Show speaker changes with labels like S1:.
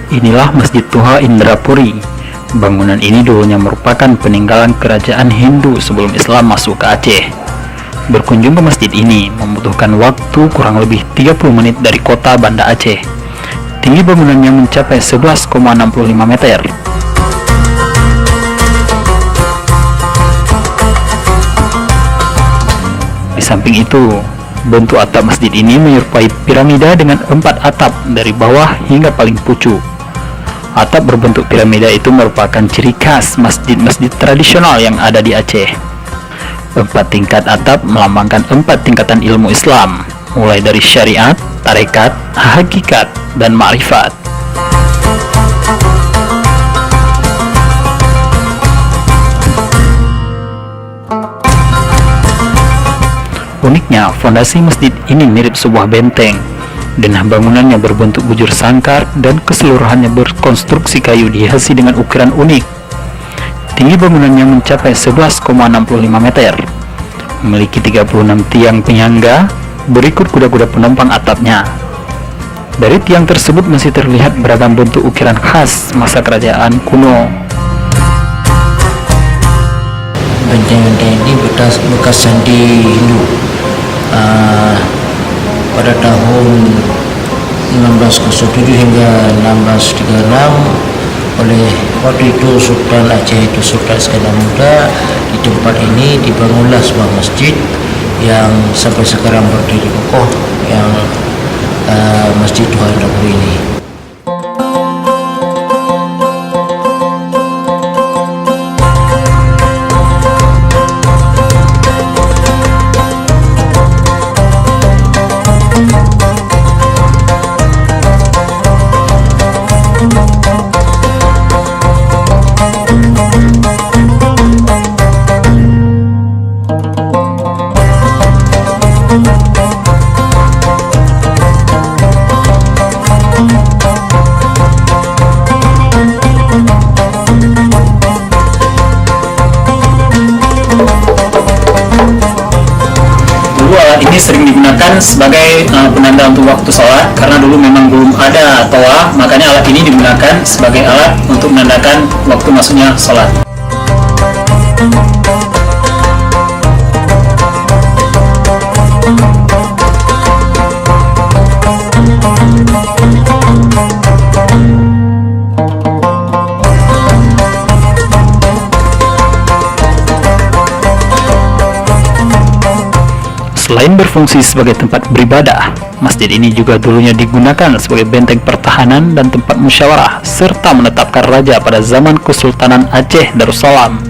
S1: Inilah Masjid Tuha Indrapuri. Bangunan ini dulunya merupakan peninggalan kerajaan Hindu sebelum Islam masuk ke Aceh. Berkunjung ke masjid ini membutuhkan waktu kurang lebih 30 menit dari kota Banda Aceh. Tinggi bangunannya mencapai 11,65 meter. Di samping itu, bentuk atap masjid ini menyerupai piramida dengan 4 atap dari bawah hingga paling pucuk. Atap berbentuk piramida itu merupakan ciri khas masjid-masjid tradisional yang ada di Aceh. 4 tingkat atap melambangkan 4 tingkatan ilmu Islam, mulai dari syariat, tarekat, hakikat, dan ma'rifat. Uniknya, fondasi masjid ini mirip sebuah benteng. Denah bangunannya berbentuk bujur sangkar dan keseluruhannya berkonstruksi kayu dihiasi dengan ukiran unik. Tinggi bangunannya mencapai 11,65 meter. Memiliki 36 tiang penyangga, berikut kuda-kuda penumpang atapnya. Dari tiang tersebut masih terlihat beragam bentuk ukiran khas masa kerajaan kuno.
S2: Benteng-benteng ini bekas candi Hindu. Pada tahun 1607 hingga 1636 oleh waktu itu Sultan Aceh itu Sultan Iskandar Muda. Di tempat ini dibangunlah sebuah masjid yang sampai sekarang berdiri kokoh, yang Masjid Tuha Indrapuri ini.
S1: Alat ini sering digunakan sebagai penanda untuk waktu sholat, karena dulu memang belum ada toa, makanya alat ini digunakan sebagai alat untuk menandakan waktu masuknya sholat. Selain berfungsi sebagai tempat beribadah, masjid ini juga dulunya digunakan sebagai benteng pertahanan dan tempat musyawarah, serta menetapkan raja pada zaman Kesultanan Aceh Darussalam.